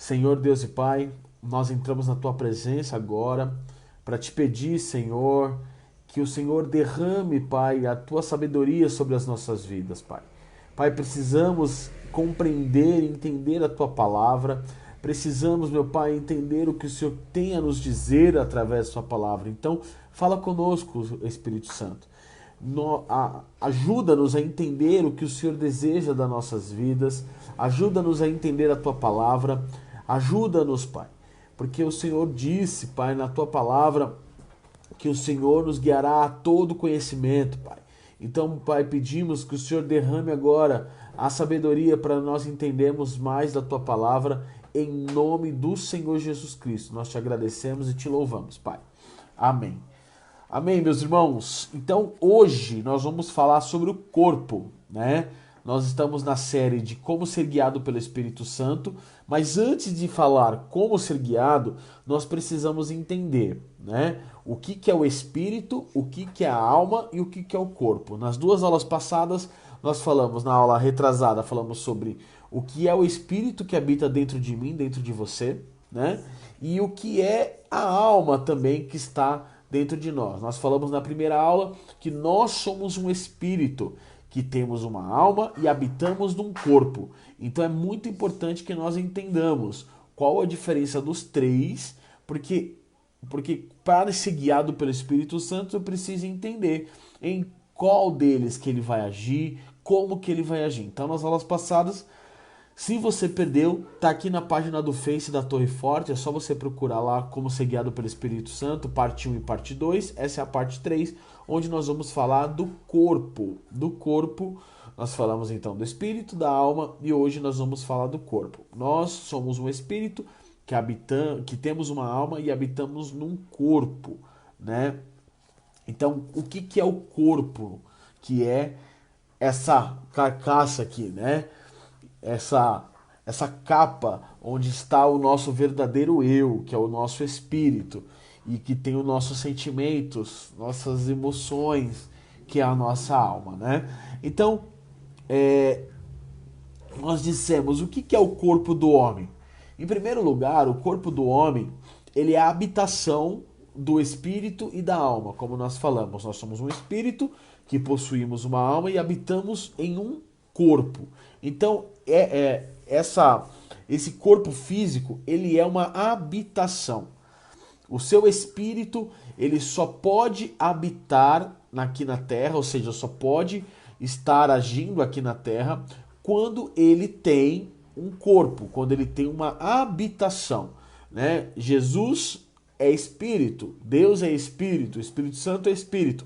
Senhor Deus e Pai, nós entramos na Tua presença agora para Te pedir, Senhor, que o Senhor derrame, Pai, a Tua sabedoria sobre as nossas vidas, Pai. Pai, precisamos compreender e entender a Tua palavra. Precisamos, meu Pai, entender o que o Senhor tem a nos dizer através da Sua palavra. Então, fala conosco, Espírito Santo. Ajuda-nos a entender o que o Senhor deseja das nossas vidas. Ajuda-nos a entender a Tua palavra. Ajuda-nos, Pai. Porque o Senhor disse, Pai, na Tua palavra, que o Senhor nos guiará a todo conhecimento, Pai. Então, Pai, pedimos que o Senhor derrame agora a sabedoria para nós entendermos mais da Tua palavra, em nome do Senhor Jesus Cristo. Nós Te agradecemos e Te louvamos, Pai. Amém. Amém, meus irmãos. Então, hoje nós vamos falar sobre o corpo, né? Nós estamos na série de como ser guiado pelo Espírito Santo, mas antes de falar como ser guiado, nós precisamos entender, né? O que é o Espírito, o que é a alma e o que é o corpo. Nas duas aulas passadas, nós falamos, na aula retrasada, falamos sobre o que é o Espírito que habita dentro de mim, dentro de você, né? E o que é a alma também que está dentro de nós. Nós falamos na primeira aula que nós somos um espírito, que temos uma alma e habitamos num corpo. Então é muito importante que nós entendamos qual a diferença dos três, porque para ser guiado pelo Espírito Santo eu preciso entender em qual deles que ele vai agir, como que ele vai agir. Então nas aulas passadas, se você perdeu, tá aqui na página do Face da Torre Forte, é só você procurar lá como ser guiado pelo Espírito Santo, parte 1 e parte 2, essa é a parte 3, onde nós vamos falar do corpo. Do corpo, nós falamos então do espírito, da alma, e hoje nós vamos falar do corpo. Nós somos um espírito que temos uma alma e habitamos num corpo, né? Então, o que é o corpo? Que é essa carcaça aqui, né? Essa capa onde está o nosso verdadeiro eu, que é o nosso espírito, e que tem os nossos sentimentos, nossas emoções, que é a nossa alma, né? Então, nós dissemos, o que é o corpo do homem? Em primeiro lugar, o corpo do homem, ele é a habitação do espírito e da alma, como nós falamos. Nós somos um espírito que possuímos uma alma e habitamos em um corpo. Então, esse corpo físico, ele é uma habitação. O seu espírito, ele só pode habitar aqui na Terra, ou seja, só pode estar agindo aqui na Terra quando ele tem um corpo, quando ele tem uma habitação, né? Jesus é espírito, Deus é espírito, o Espírito Santo é espírito.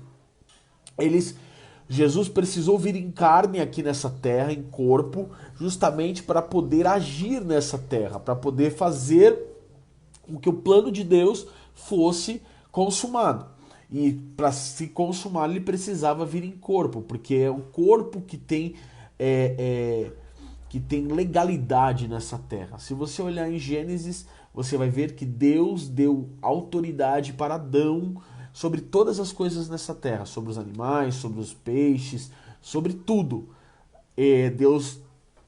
Jesus precisou vir em carne aqui nessa terra, em corpo, justamente para poder agir nessa terra, para poder fazer com que o plano de Deus fosse consumado. E para se consumar, ele precisava vir em corpo, porque é o corpo que tem legalidade nessa terra. Se você olhar em Gênesis, você vai ver que Deus deu autoridade para Adão sobre todas as coisas nessa terra, sobre os animais, sobre os peixes, sobre tudo. Deus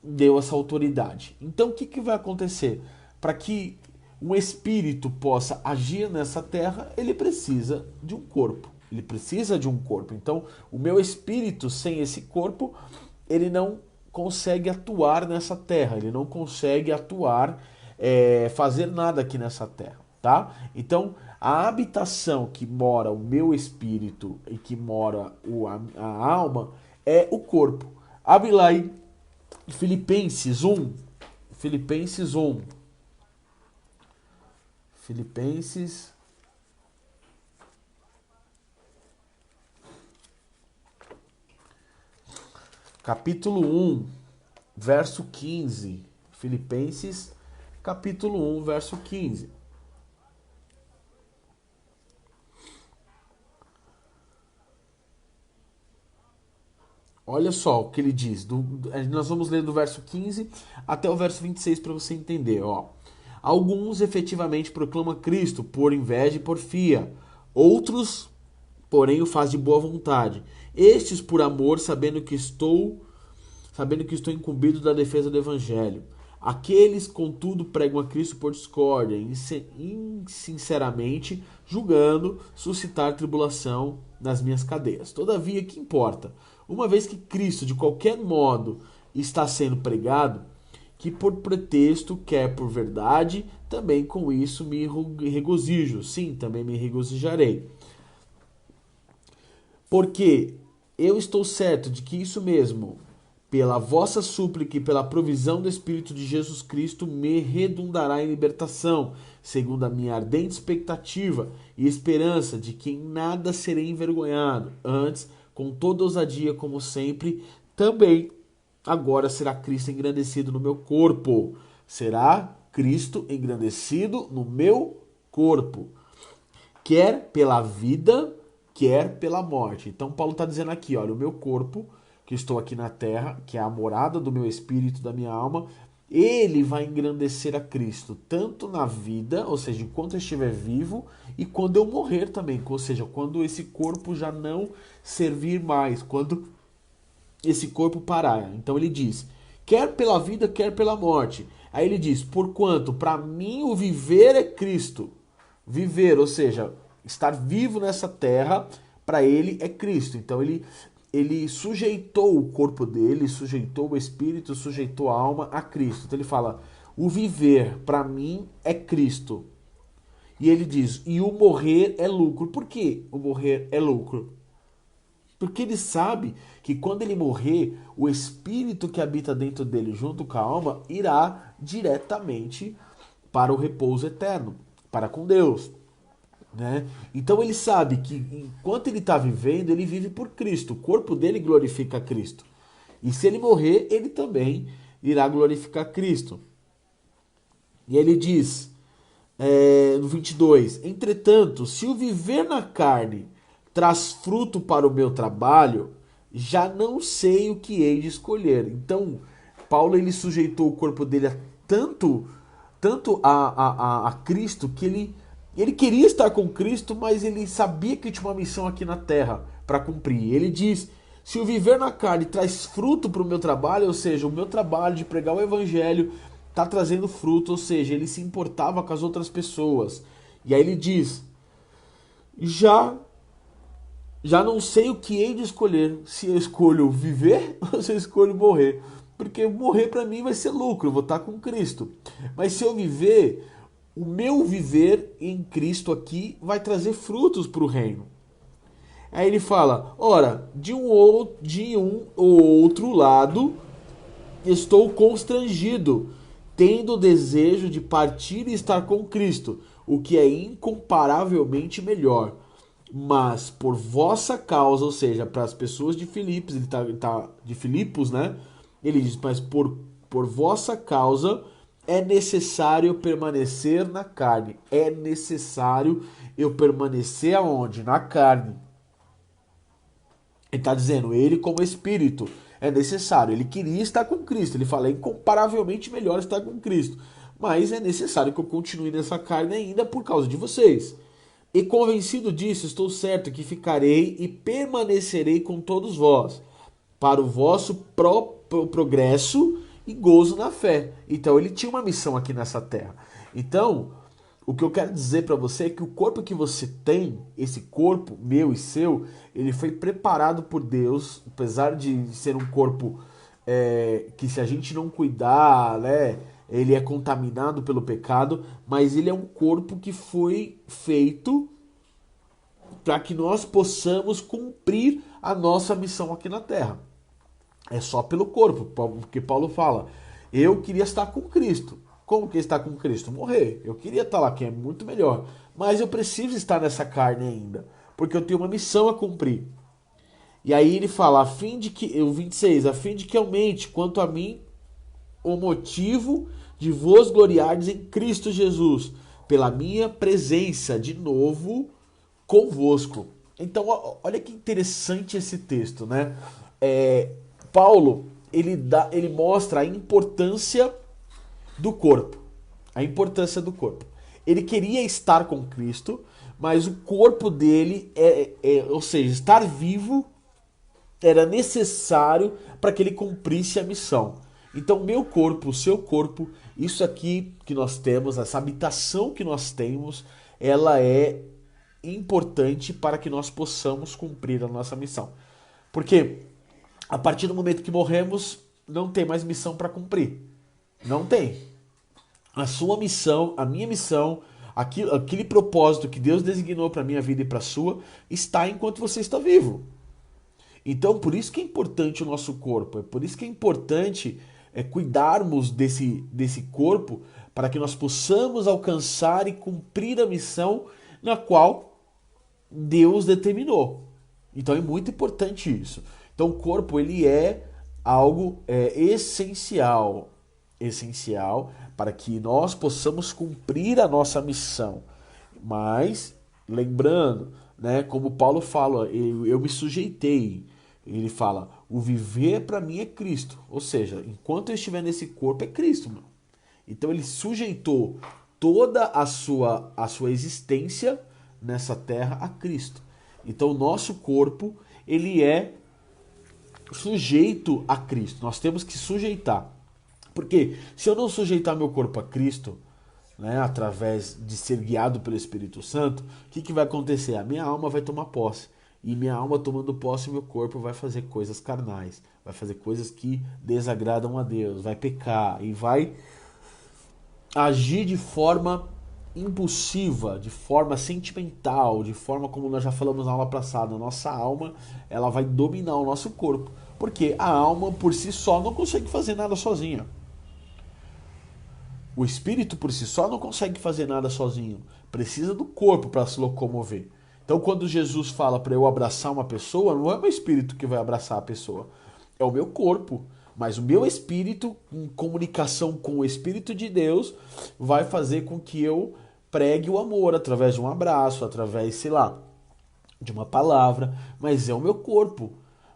deu essa autoridade. Então o que vai acontecer? Para que um espírito possa agir nessa terra, ele precisa de um corpo. Ele precisa de um corpo. Então o meu espírito sem esse corpo, ele não consegue atuar nessa terra, ele não consegue atuar, fazer nada aqui nessa terra, tá? Então a habitação que mora o meu espírito e que mora a alma é o corpo. Abre lá em Filipenses 1. Filipenses 1. Filipenses. Capítulo 1, verso 15. Filipenses, capítulo 1, verso 15. Olha só o que ele diz. Nós vamos ler do verso 15 até o verso 26 para você entender. Ó. Alguns efetivamente proclamam Cristo por inveja e porfia. Outros, porém, o faz de boa vontade. Estes por amor, sabendo que estou incumbido da defesa do evangelho. Aqueles, contudo, pregam a Cristo por discórdia, insinceramente, julgando suscitar tribulação nas minhas cadeias. Todavia, que importa? Uma vez que Cristo, de qualquer modo, está sendo pregado, que por pretexto, quer por verdade, também com isso me regozijo. Sim, também me regozijarei. Porque eu estou certo de que isso mesmo, pela vossa súplica e pela provisão do Espírito de Jesus Cristo, me redundará em libertação, segundo a minha ardente expectativa e esperança de que em nada serei envergonhado. Antes, com toda ousadia, como sempre, também agora será Cristo engrandecido no meu corpo. Será Cristo engrandecido no meu corpo. Quer pela vida, quer pela morte. Então Paulo está dizendo aqui, olha, o meu corpo, que estou aqui na terra, que é a morada do meu espírito, da minha alma, ele vai engrandecer a Cristo, tanto na vida, ou seja, enquanto eu estiver vivo, e quando eu morrer também, ou seja, quando esse corpo já não servir mais, quando esse corpo parar. Então ele diz, quer pela vida, quer pela morte. Aí ele diz, porquanto para mim o viver é Cristo. Viver, ou seja, estar vivo nessa terra, para ele é Cristo. Então ele sujeitou o corpo dele, sujeitou o espírito, sujeitou a alma a Cristo. Então ele fala, o viver para mim é Cristo. E ele diz, e o morrer é lucro. Por que o morrer é lucro? Porque ele sabe que quando ele morrer, o espírito que habita dentro dele, junto com a alma, irá diretamente para o repouso eterno, para com Deus. Né? Então ele sabe que enquanto ele está vivendo, ele vive por Cristo. O corpo dele glorifica Cristo. E se ele morrer, ele também irá glorificar Cristo. E ele diz, no 22, entretanto, se o viver na carne traz fruto para o meu trabalho, já não sei o que hei de escolher. Então, Paulo ele sujeitou o corpo dele tanto a Cristo que ele queria estar com Cristo, mas ele sabia que tinha uma missão aqui na terra para cumprir. Ele diz, se o viver na carne traz fruto para o meu trabalho, ou seja, o meu trabalho de pregar o evangelho está trazendo fruto, ou seja, ele se importava com as outras pessoas. E aí ele diz, já não sei o que hei de escolher, se eu escolho viver ou se eu escolho morrer. Porque morrer para mim vai ser lucro, eu vou estar com Cristo. Mas se eu viver, o meu viver em Cristo aqui vai trazer frutos para o reino. Aí ele fala, ora, de um ou outro lado, estou constrangido, tendo o desejo de partir e estar com Cristo, o que é incomparavelmente melhor. Mas por vossa causa, ou seja, para as pessoas de Filipos, ele tá de Filipos, né? Ele diz, mas por vossa causa é necessário eu permanecer na carne. É necessário eu permanecer aonde? Na carne. Ele está dizendo, ele como espírito, é necessário. Ele queria estar com Cristo. Ele fala, é incomparavelmente melhor estar com Cristo. Mas é necessário que eu continue nessa carne ainda por causa de vocês. E convencido disso, estou certo que ficarei e permanecerei com todos vós, para o vosso próprio progresso e gozo na fé. Então ele tinha uma missão aqui nessa terra. Então, o que eu quero dizer para você é que o corpo que você tem, esse corpo meu e seu, ele foi preparado por Deus, apesar de ser um corpo que se a gente não cuidar, né, ele é contaminado pelo pecado, mas ele é um corpo que foi feito para que nós possamos cumprir a nossa missão aqui na terra. É só pelo corpo, porque Paulo fala, eu queria estar com Cristo. Como que estar com Cristo? Morrer. Eu queria estar lá, que é muito melhor. Mas eu preciso estar nessa carne ainda, porque eu tenho uma missão a cumprir. E aí ele fala, a fim de que, o 26, a fim de que aumente, quanto a mim, o motivo de vos gloriardes em Cristo Jesus, pela minha presença de novo convosco. Então, olha que interessante esse texto, né? Paulo, ele mostra a importância do corpo. A importância do corpo. Ele queria estar com Cristo, mas o corpo dele, ou seja, estar vivo, era necessário para que ele cumprisse a missão. Então, meu corpo, o seu corpo, isso aqui que nós temos, essa habitação que nós temos, ela é importante para que nós possamos cumprir a nossa missão. Porque a partir do momento que morremos, não tem mais missão para cumprir. Não tem. A sua missão, a minha missão, aquele propósito que Deus designou para a minha vida e para a sua, está enquanto você está vivo. Então, por isso que é importante o nosso corpo, é por isso que é importante cuidarmos desse corpo para que nós possamos alcançar e cumprir a missão na qual Deus determinou. Então é muito importante isso. Então o corpo ele é algo essencial, essencial para que nós possamos cumprir a nossa missão. Mas lembrando, né, como Paulo fala, eu me sujeitei. Ele fala, o viver para mim é Cristo. Ou seja, enquanto eu estiver nesse corpo é Cristo, mano. Então ele sujeitou toda a sua existência nessa terra a Cristo. Então o nosso corpo, ele é sujeito a Cristo. Nós temos que sujeitar. Porque se eu não sujeitar meu corpo a Cristo, né, através de ser guiado pelo Espírito Santo, o que vai acontecer? A minha alma vai tomar posse. E minha alma tomando posse, meu corpo vai fazer coisas carnais, vai fazer coisas que desagradam a Deus, vai pecar e vai agir de forma impulsiva, de forma sentimental, de forma como nós já falamos na aula passada. A nossa alma, ela vai dominar o nosso corpo, porque a alma por si só não consegue fazer nada sozinha. O espírito por si só não consegue fazer nada sozinho, precisa do corpo para se locomover. Então, quando Jesus fala para eu abraçar uma pessoa, não é o meu espírito que vai abraçar a pessoa, é o meu corpo. Mas o meu espírito, em comunicação com o Espírito de Deus, vai fazer com que eu pregue o amor através de um abraço, através, sei lá, de uma palavra. Mas é o meu corpo.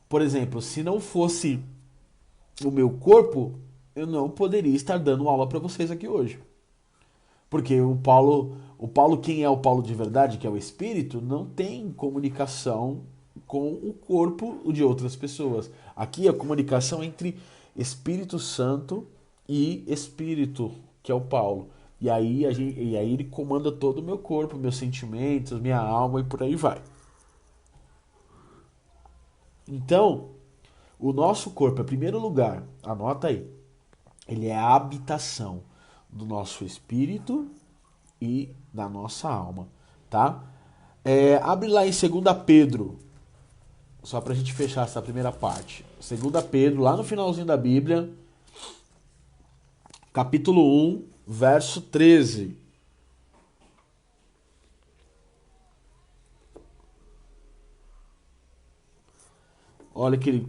Por exemplo, se não fosse o meu corpo, eu não poderia estar dando aula para vocês aqui hoje. Porque o Paulo, quem é o Paulo de verdade, que é o Espírito, não tem comunicação com o corpo de outras pessoas. Aqui a comunicação entre Espírito Santo e Espírito, que é o Paulo. E aí ele comanda todo o meu corpo, meus sentimentos, minha alma e por aí vai. Então, o nosso corpo, em primeiro lugar, anota aí, ele é a habitação do nosso espírito e da nossa alma, tá? Abre lá em 2 Pedro, só pra gente fechar essa primeira parte. 2 Pedro, lá no finalzinho da Bíblia, capítulo 1, verso 13. Olha o que 1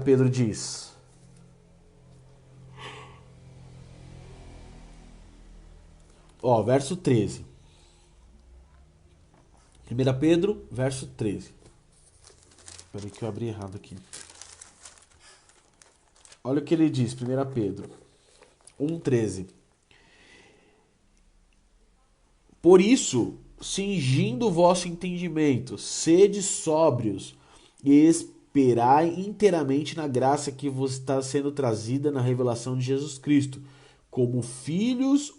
Pedro diz. Ó, verso 13. 1 Pedro, verso 13. Espera que eu abri errado aqui. Olha o que ele diz, 1 Pedro 1,13. Por isso, cingindo o vosso entendimento, sede sóbrios e esperai inteiramente na graça que vos está sendo trazida na revelação de Jesus Cristo. Como filhos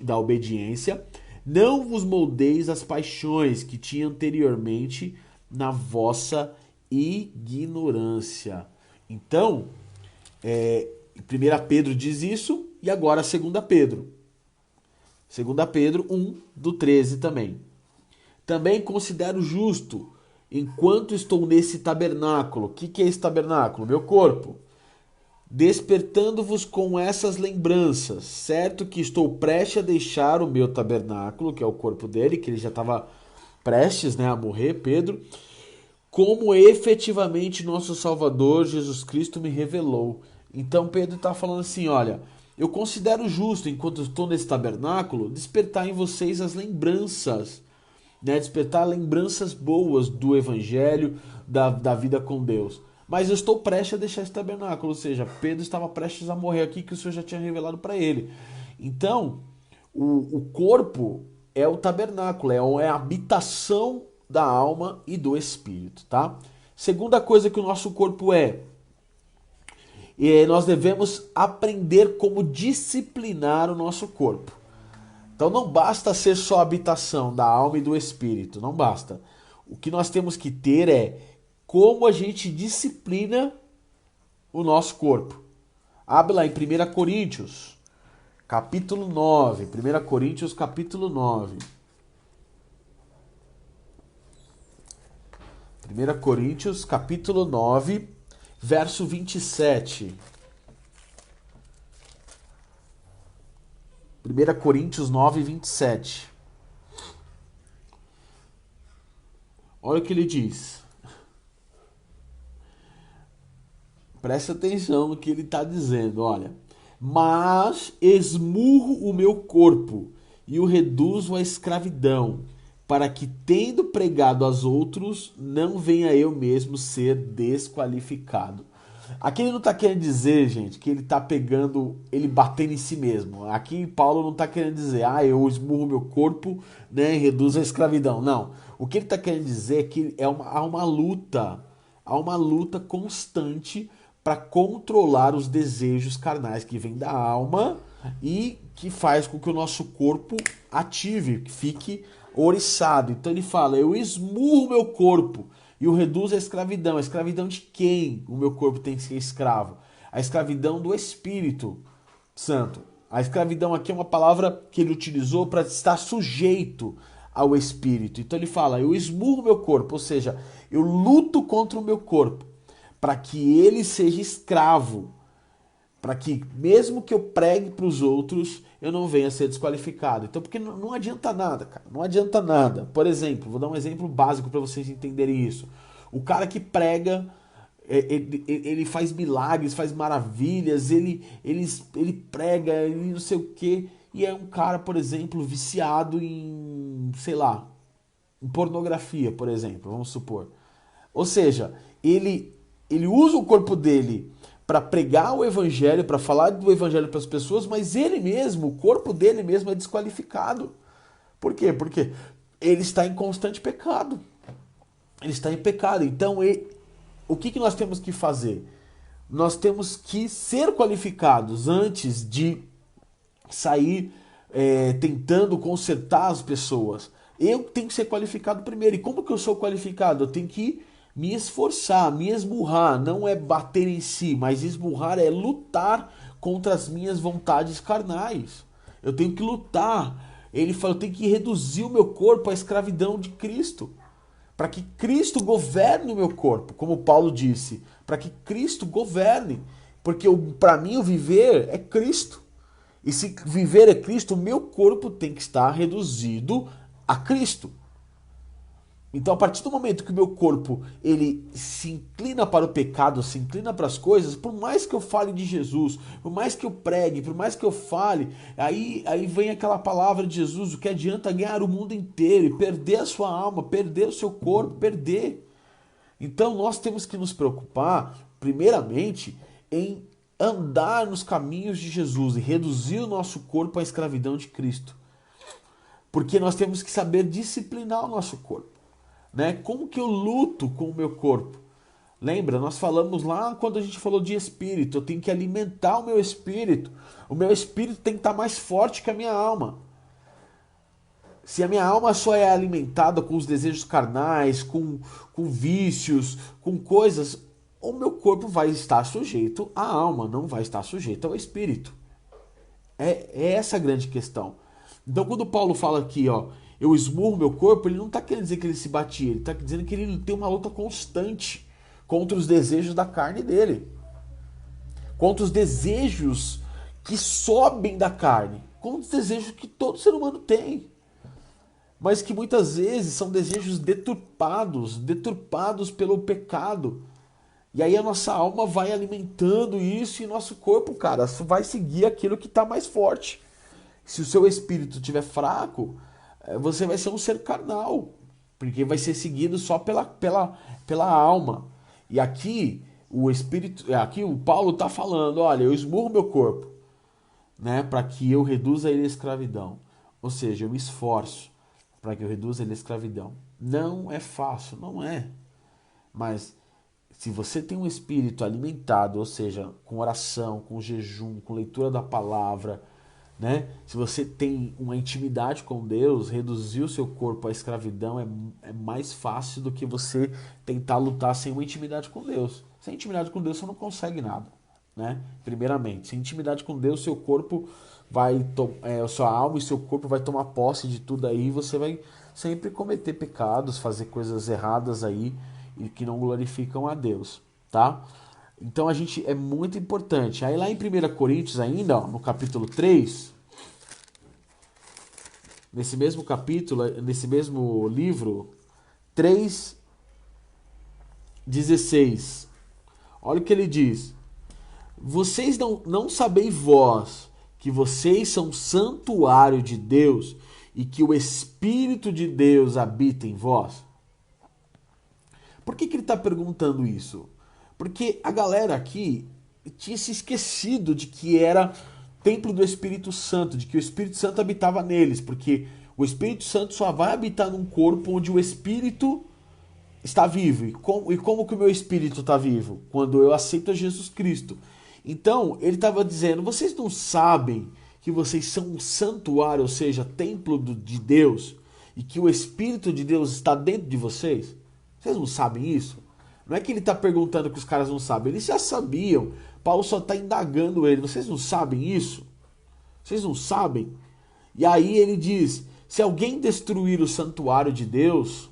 da obediência, não vos moldeis as paixões que tinha anteriormente na vossa ignorância. Então, 1 Pedro diz isso, e agora 2 Pedro. 2 Pedro 1, do 13 também. Também considero justo, enquanto estou nesse tabernáculo. O que é esse tabernáculo? Meu corpo. Despertando-vos com essas lembranças, certo que estou prestes a deixar o meu tabernáculo, que é o corpo dele, que ele já estava prestes, né, a morrer, Pedro, como efetivamente nosso Salvador Jesus Cristo me revelou. Então Pedro está falando assim, olha, eu considero justo, enquanto estou nesse tabernáculo, despertar em vocês as lembranças, né, despertar lembranças boas do Evangelho, da vida com Deus. Mas eu estou prestes a deixar esse tabernáculo, ou seja, Pedro estava prestes a morrer aqui, que o Senhor já tinha revelado para ele. Então, o corpo é o tabernáculo, é a habitação da alma e do espírito, tá? Segunda coisa que o nosso corpo é, E nós devemos aprender como disciplinar o nosso corpo. Então não basta ser só a habitação da alma e do espírito, não basta. O que nós temos que ter é como a gente disciplina o nosso corpo. Abre lá em 1 Coríntios, capítulo 9. 1 Coríntios, capítulo 9. 1 Coríntios, capítulo 9, verso 27. 1 Coríntios 9, 27. Olha o que ele diz. Presta atenção no que ele está dizendo, olha. Mas esmurro o meu corpo e o reduzo à escravidão, para que, tendo pregado aos outros, não venha eu mesmo ser desqualificado. Aqui ele não está querendo dizer, gente, que ele está pegando, ele batendo em si mesmo. Aqui Paulo não está querendo dizer, eu esmurro meu corpo, né, e reduzo a escravidão. Não. O que ele está querendo dizer é que há uma luta constante para controlar os desejos carnais que vêm da alma e que faz com que o nosso corpo ative, que fique oriçado. Então ele fala, eu esmurro meu corpo e o reduzo à escravidão. A escravidão de quem o meu corpo tem que ser escravo? A escravidão do Espírito Santo. A escravidão aqui é uma palavra que ele utilizou para estar sujeito ao Espírito. Então ele fala, eu esmurro meu corpo, ou seja, eu luto contra o meu corpo para que ele seja escravo, para que mesmo que eu pregue para os outros, eu não venha a ser desqualificado. Então, porque não adianta nada, cara, não adianta nada. Por exemplo, vou dar um exemplo básico para vocês entenderem isso. O cara que prega, ele faz milagres, faz maravilhas, ele prega, ele não sei o quê, e é um cara, por exemplo, viciado em, sei lá, em pornografia, por exemplo, vamos supor. Ou seja, ele usa o corpo dele para pregar o evangelho, para falar do evangelho para as pessoas, mas ele mesmo, o corpo dele mesmo é desqualificado. Por quê? Porque ele está em constante pecado. Ele está em pecado. Então, o que nós temos que fazer? Nós temos que ser qualificados antes de sair tentando consertar as pessoas. Eu tenho que ser qualificado primeiro. E como que eu sou qualificado? Eu tenho que me esforçar, me esmurrar. Não é bater em si, mas esmurrar é lutar contra as minhas vontades carnais. Eu tenho que lutar. Ele fala, eu tenho que reduzir o meu corpo à escravidão de Cristo. Para que Cristo governe o meu corpo, como Paulo disse. Para que Cristo governe. Porque para mim o viver é Cristo. E se viver é Cristo, o meu corpo tem que estar reduzido a Cristo. Então, a partir do momento que o meu corpo ele se inclina para o pecado, se inclina para as coisas, por mais que eu fale de Jesus, por mais que eu pregue, por mais que eu fale, aí vem aquela palavra de Jesus, o que adianta ganhar o mundo inteiro e perder a sua alma, perder o seu corpo, perder. Então, nós temos que nos preocupar, primeiramente, em andar nos caminhos de Jesus e reduzir o nosso corpo à escravidão de Cristo. Porque nós temos que saber disciplinar o nosso corpo. Né? Como que eu luto com o meu corpo? Lembra, nós falamos lá quando a gente falou de espírito, eu tenho que alimentar o meu espírito. O meu espírito tem que estar mais forte que a minha alma. Se a minha alma só é alimentada com os desejos carnais, com vícios, com coisas, o meu corpo vai estar sujeito à alma, não vai estar sujeito ao espírito. É essa a grande questão. Então quando Paulo fala aqui, eu esmurro meu corpo, ele não está querendo dizer que ele se batia, ele está dizendo que ele tem uma luta constante contra os desejos da carne dele. Contra os desejos que sobem da carne. Contra os desejos que todo ser humano tem. Mas que muitas vezes são desejos deturpados pelo pecado. E aí a nossa alma vai alimentando isso e nosso corpo, cara, vai seguir aquilo que está mais forte. Se o seu espírito estiver fraco, você vai ser um ser carnal, porque vai ser seguido só pela alma. E aqui o Paulo está falando, olha, eu esmurro meu corpo, né, para que eu reduza ele à escravidão. Ou seja, eu me esforço para que eu reduza ele à escravidão. Não é fácil, não é. Mas Se você tem um espírito alimentado, ou seja, com oração, com jejum, com leitura da palavra, né? Se você tem uma intimidade com Deus, reduzir o seu corpo à escravidão é mais fácil do que você tentar lutar sem uma intimidade com Deus. Sem intimidade com Deus você não consegue nada, né? Primeiramente, sem intimidade com Deus, seu corpo vai, a sua alma e seu corpo vai tomar posse de tudo aí, e você vai sempre cometer pecados, fazer coisas erradas aí e que não glorificam a Deus, tá? Então a gente é muito importante. Aí lá em 1 Coríntios ainda, ó, no capítulo 3, nesse mesmo capítulo, nesse mesmo livro, 3:16. Olha o que ele diz. Vocês não sabeis vós que vocês são santuário de Deus e que o Espírito de Deus habita em vós? Por que ele está perguntando isso? Porque a galera aqui tinha se esquecido de que era templo do Espírito Santo, de que o Espírito Santo habitava neles, porque o Espírito Santo só vai habitar num corpo onde o Espírito está vivo. E como que o meu Espírito está vivo? Quando eu aceito a Jesus Cristo. Então, ele estava dizendo, vocês não sabem que vocês são um santuário, ou seja, templo de Deus, e que o Espírito de Deus está dentro de vocês? Vocês não sabem isso? Não é que ele está perguntando que os caras não sabem, eles já sabiam. Paulo só está indagando ele. Vocês não sabem isso? Vocês não sabem? E aí ele diz, se alguém destruir o santuário de Deus,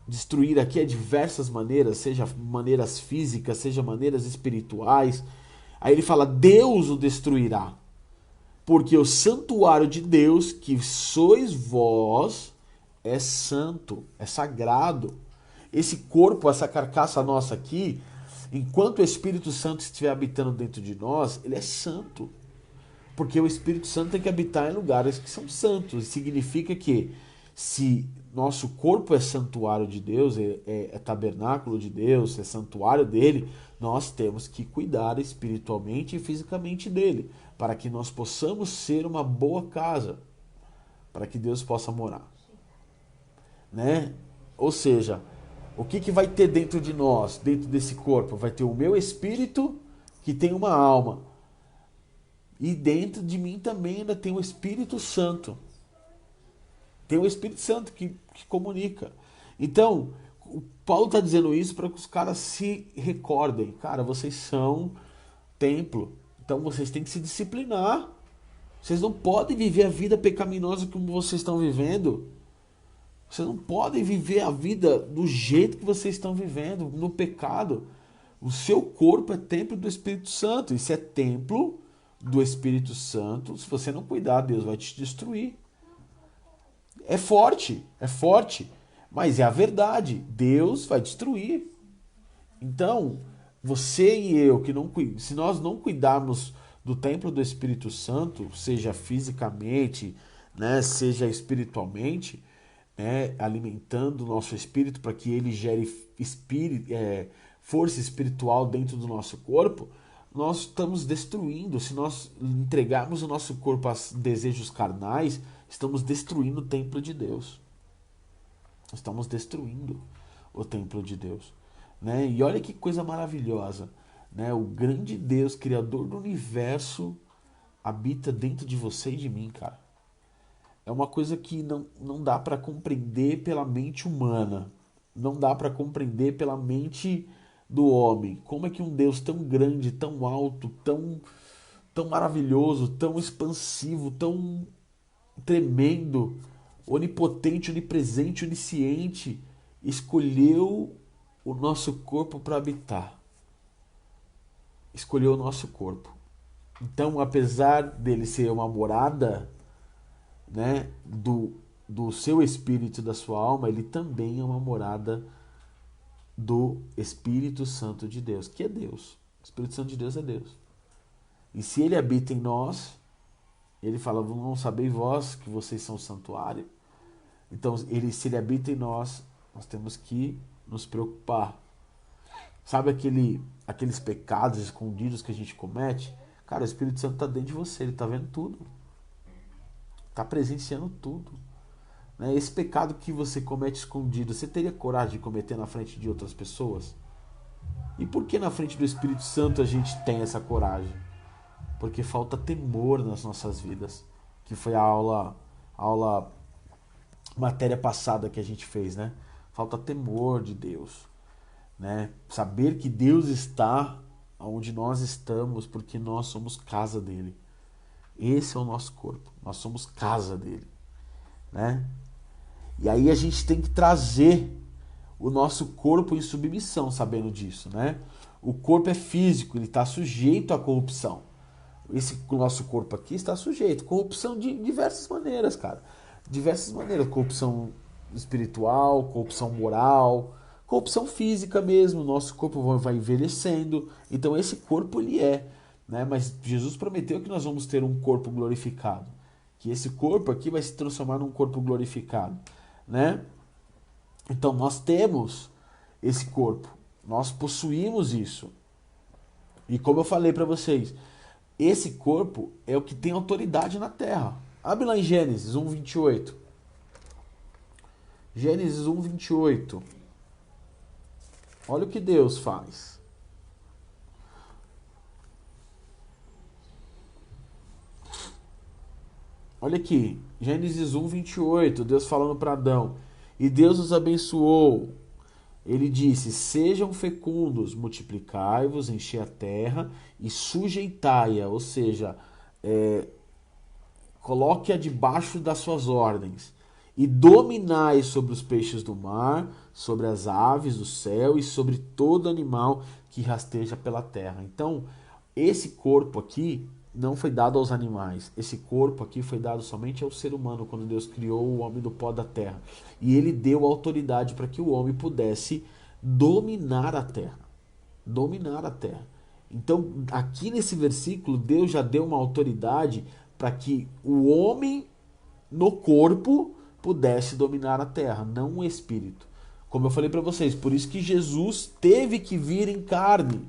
destruir aqui é diversas maneiras, seja maneiras físicas, seja maneiras espirituais. Aí ele fala, Deus o destruirá. Porque o santuário de Deus, que sois vós, é santo, é sagrado. Esse corpo, essa carcaça nossa aqui, enquanto o Espírito Santo estiver habitando dentro de nós, ele é santo. Porque o Espírito Santo tem que habitar em lugares que são santos. Significa que se nosso corpo é santuário de Deus, é tabernáculo de Deus, é santuário dele, nós temos que cuidar espiritualmente e fisicamente dele, para que nós possamos ser uma boa casa, para que Deus possa morar. Né? Ou seja, o que vai ter dentro de nós, dentro desse corpo? Vai ter o meu espírito, que tem uma alma. E dentro de mim também ainda tem o Espírito Santo. Tem o Espírito Santo que comunica. Então, o Paulo está dizendo isso para que os caras se recordem. Cara, vocês são templo. Então vocês têm que se disciplinar. Vocês não podem viver a vida pecaminosa como vocês estão vivendo. Vocês não podem viver a vida do jeito que vocês estão vivendo, no pecado. O seu corpo é templo do Espírito Santo. Isso é templo do Espírito Santo. Se você não cuidar, Deus vai te destruir. É forte, mas é a verdade. Deus vai destruir. Então, você e eu, se nós não cuidarmos do templo do Espírito Santo, seja fisicamente, né, seja espiritualmente, né, alimentando o nosso espírito para que ele gere força espiritual dentro do nosso corpo, nós estamos destruindo. Se nós entregarmos o nosso corpo a desejos carnais, estamos destruindo o templo de Deus. Estamos destruindo o templo de Deus. Né? E olha que coisa maravilhosa. Né? O grande Deus, Criador do universo, habita dentro de você e de mim, cara. É uma coisa que não dá para compreender pela mente humana. Não dá para compreender pela mente do homem. Como é que um Deus tão grande, tão alto, tão maravilhoso, tão expansivo, tão tremendo, onipotente, onipresente, onisciente, escolheu o nosso corpo para habitar. Escolheu o nosso corpo. Então, apesar dele ser uma morada, né, do seu espírito e da sua alma, ele também é uma morada do Espírito Santo de Deus, que é Deus. O Espírito Santo de Deus é Deus. E se ele habita em nós, ele fala, não sabeis vós que vocês são santuário? Então, se ele habita em nós, nós temos que nos preocupar. Sabe aqueles pecados escondidos que a gente comete? Cara, o Espírito Santo está dentro de você, ele está vendo tudo. Está presenciando tudo. Né? Esse pecado que você comete escondido, você teria coragem de cometer na frente de outras pessoas? E por que na frente do Espírito Santo a gente tem essa coragem? Porque falta temor nas nossas vidas, que foi a aula matéria passada que a gente fez, né? Falta temor de Deus, né? Saber que Deus está onde nós estamos, porque nós somos casa dele. Esse é o nosso corpo, nós somos casa dele, né? E aí a gente tem que trazer o nosso corpo em submissão, sabendo disso, né? O corpo é físico, ele está sujeito à corrupção. Esse nosso corpo aqui está sujeito. Corrupção de diversas maneiras, cara. Diversas maneiras. Corrupção espiritual, corrupção moral, corrupção física mesmo. Nosso corpo vai envelhecendo. Então esse corpo ele é, né? Mas Jesus prometeu que nós vamos ter um corpo glorificado. Que esse corpo aqui vai se transformar num corpo glorificado, né? Então nós temos esse corpo. Nós possuímos isso. E como eu falei para vocês, esse corpo é o que tem autoridade na terra. Abre lá em Gênesis 1:28. Gênesis 1:28. Olha o que Deus faz. Olha aqui, Gênesis 1:28, Deus falando para Adão. E Deus os abençoou. Ele disse: sejam fecundos, multiplicai-vos, enchei a terra e sujeitai-a, ou seja, coloque-a debaixo das suas ordens, e dominai sobre os peixes do mar, sobre as aves do céu e sobre todo animal que rasteja pela terra. Então, esse corpo aqui não foi dado aos animais. Esse corpo aqui foi dado somente ao ser humano quando Deus criou o homem do pó da terra. E ele deu autoridade para que o homem pudesse dominar a terra. Dominar a terra. Então, aqui nesse versículo, Deus já deu uma autoridade para que o homem no corpo pudesse dominar a terra, não o espírito. Como eu falei para vocês, por isso que Jesus teve que vir em carne.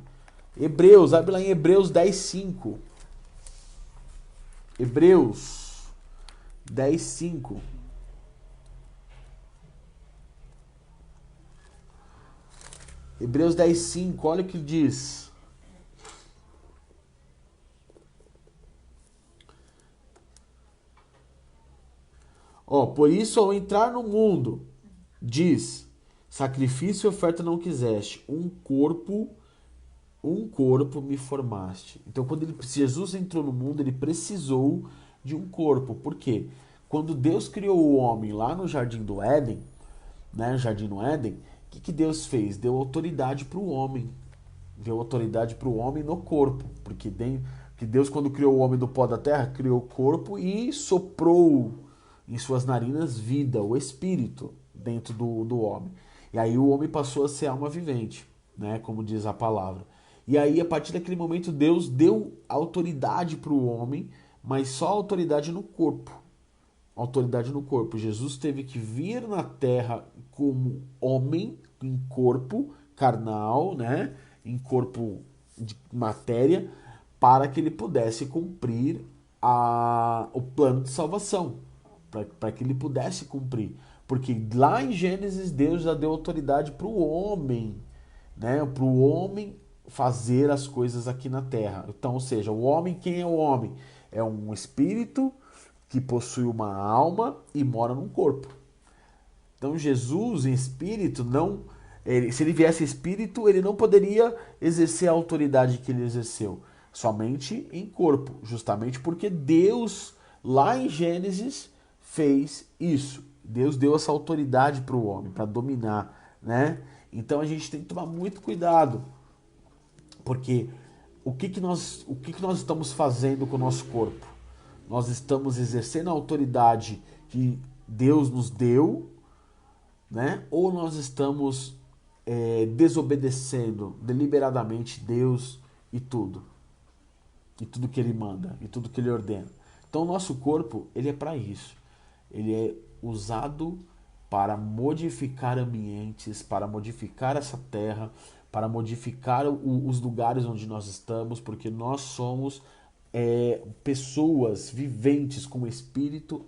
Hebreus, abre lá em Hebreus 10:5. Hebreus 10:5. Hebreus 10:5, olha o que diz. Por isso, ao entrar no mundo, diz: sacrifício e oferta não quiseste, um corpo me formaste. Então, quando Jesus entrou no mundo, ele precisou de um corpo. Por quê? Quando Deus criou o homem lá no Jardim do Éden, né, Jardim no Éden, o que Deus fez? Deu autoridade para o homem. Deu autoridade para o homem no corpo. Porque Deus, quando criou o homem do pó da terra, criou o corpo e soprou em suas narinas vida, o espírito, dentro do homem. E aí o homem passou a ser alma vivente, né, como diz a palavra. E aí, a partir daquele momento, Deus deu autoridade para o homem, mas só autoridade no corpo. Autoridade no corpo. Jesus teve que vir na terra como homem, em corpo carnal, né, em corpo de matéria, para que ele pudesse cumprir o plano de salvação. Para que ele pudesse cumprir. Porque lá em Gênesis, Deus já deu autoridade para o homem, né, para o homem fazer as coisas aqui na terra. Então, ou seja, o homem, quem é o homem? É um espírito que possui uma alma e mora num corpo. Então, Jesus em espírito não, se ele viesse espírito, ele não poderia exercer a autoridade que ele exerceu, somente em corpo, justamente porque Deus lá em Gênesis fez isso. Deus deu essa autoridade para o homem, para dominar, né? Então a gente tem que tomar muito cuidado. Porque o que nós estamos fazendo com o nosso corpo? Nós estamos exercendo a autoridade que Deus nos deu, né? Ou nós estamos desobedecendo deliberadamente Deus e tudo que Ele manda, e tudo que Ele ordena. Então o nosso corpo, ele é para isso. Ele é usado para modificar ambientes, para modificar essa terra, para modificar os lugares onde nós estamos, porque nós somos pessoas viventes com espírito,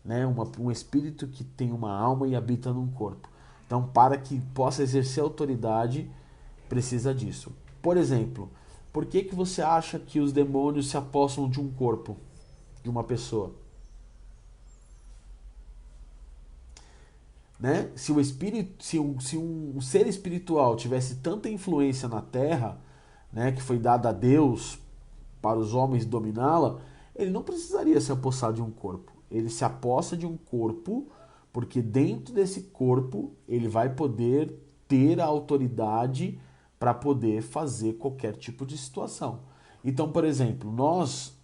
né? Um espírito que tem uma alma e habita num corpo. Então, para que possa exercer autoridade, precisa disso. Por exemplo, por que que você acha que os demônios se apossam de um corpo, de uma pessoa? Né? Se o espírito, se um ser espiritual tivesse tanta influência na Terra, né, que foi dada a Deus para os homens dominá-la, ele não precisaria se apossar de um corpo. Ele se apossa de um corpo porque dentro desse corpo ele vai poder ter a autoridade para poder fazer qualquer tipo de situação. Então, por exemplo, nós,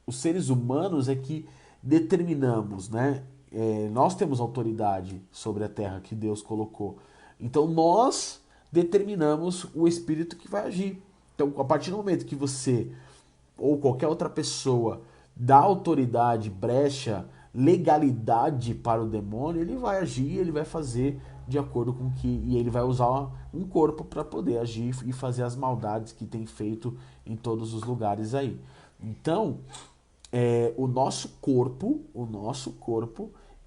os seres humanos é que determinamos, né? Nós temos autoridade sobre a terra que Deus colocou. Então nós determinamos o espírito que vai agir. Então, a partir do momento que você ou qualquer outra pessoa dá autoridade, brecha, legalidade para o demônio, ele vai agir, ele vai fazer de acordo com que... E ele vai usar um corpo para poder agir e fazer as maldades que tem feito em todos os lugares aí. Então, o nosso corpo,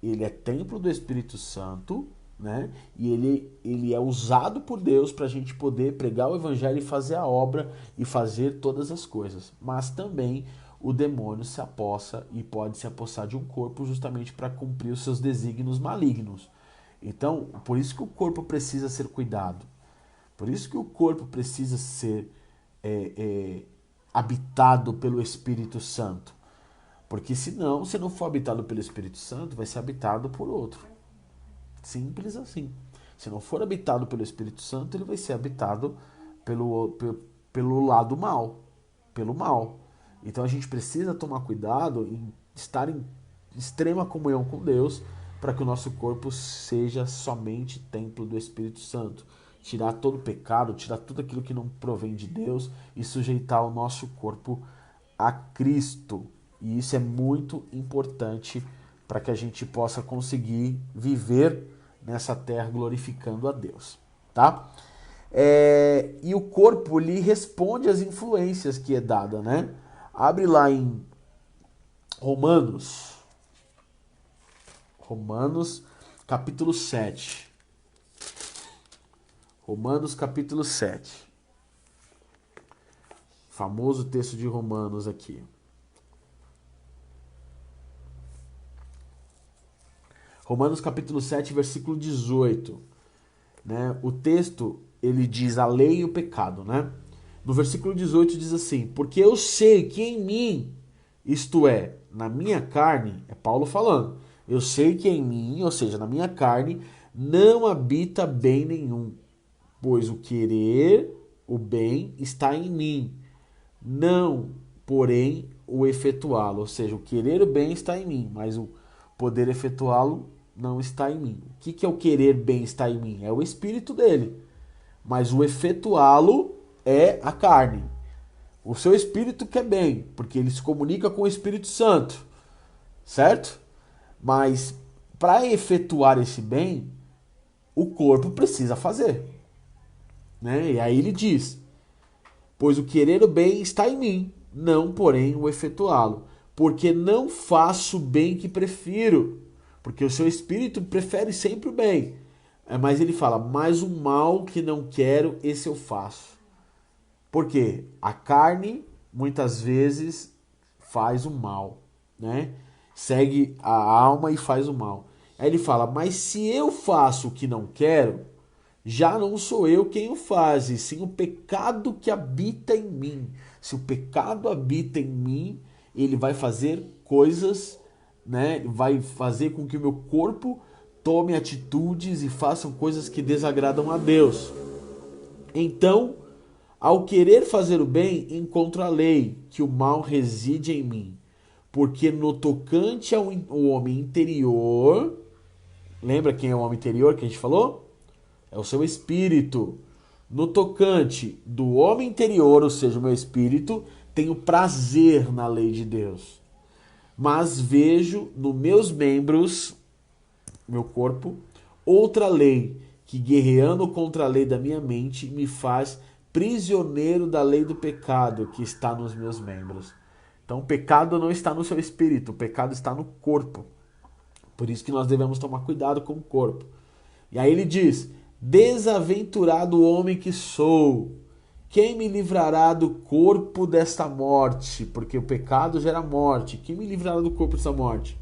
ele é templo do Espírito Santo, né? E ele é usado por Deus para a gente poder pregar o evangelho e fazer a obra e fazer todas as coisas. Mas também o demônio se apossa e pode se apossar de um corpo justamente para cumprir os seus desígnios malignos. Então, por isso que o corpo precisa ser cuidado. Por isso que o corpo precisa ser habitado pelo Espírito Santo. Porque senão, se não for habitado pelo Espírito Santo, vai ser habitado por outro. Simples assim. Se não for habitado pelo Espírito Santo, ele vai ser habitado pelo lado mal. Pelo mal. Então a gente precisa tomar cuidado em estar em extrema comunhão com Deus para que o nosso corpo seja somente templo do Espírito Santo. Tirar todo o pecado, tirar tudo aquilo que não provém de Deus e sujeitar o nosso corpo a Cristo. E isso é muito importante para que a gente possa conseguir viver nessa terra glorificando a Deus, tá? E o corpo lhe responde às influências que é dada, né? Abre lá em Romanos capítulo 7. Romanos capítulo 7. Famoso texto de Romanos aqui. Romanos capítulo 7, versículo 18. Né? O texto, ele diz a lei e o pecado, né? No versículo 18 diz assim: porque eu sei que em mim, isto é, na minha carne, é Paulo falando, eu sei que em mim, ou seja, na minha carne, não habita bem nenhum, pois o querer o bem está em mim, não, porém, o efetuá-lo. Ou seja, o querer o bem está em mim, mas o poder efetuá-lo não está em mim. O que é o querer bem está em mim? É o espírito dele. Mas o efetuá-lo é a carne. O seu espírito quer bem, porque ele se comunica com o Espírito Santo. Certo? Mas para efetuar esse bem, o corpo precisa fazer. Né? E aí ele diz: pois o querer o bem está em mim, não, porém, o efetuá-lo. Porque não faço o bem que prefiro. Porque o seu espírito prefere sempre o bem. Mas ele fala, mas o mal que não quero, esse eu faço. Por quê? A carne, muitas vezes, faz o mal, né? Segue a alma e faz o mal. Aí ele fala, mas se eu faço o que não quero, já não sou eu quem o faz, e sim o pecado que habita em mim. Se o pecado habita em mim, ele vai fazer coisas, né? Vai fazer com que o meu corpo tome atitudes e façam coisas que desagradam a Deus. Então, ao querer fazer o bem, encontro a lei, que o mal reside em mim. Porque no tocante ao homem interior, lembra quem é o homem interior que a gente falou? É o seu espírito. No tocante do homem interior, ou seja, o meu espírito, tenho prazer na lei de Deus. Mas vejo nos meus membros, meu corpo, outra lei, que guerreando contra a lei da minha mente, me faz prisioneiro da lei do pecado que está nos meus membros. Então o pecado não está no seu espírito, o pecado está no corpo. Por isso que nós devemos tomar cuidado com o corpo. E aí ele diz, Desaventurado homem que sou, quem me livrará do corpo desta morte? Porque o pecado gera morte. Quem me livrará do corpo desta morte?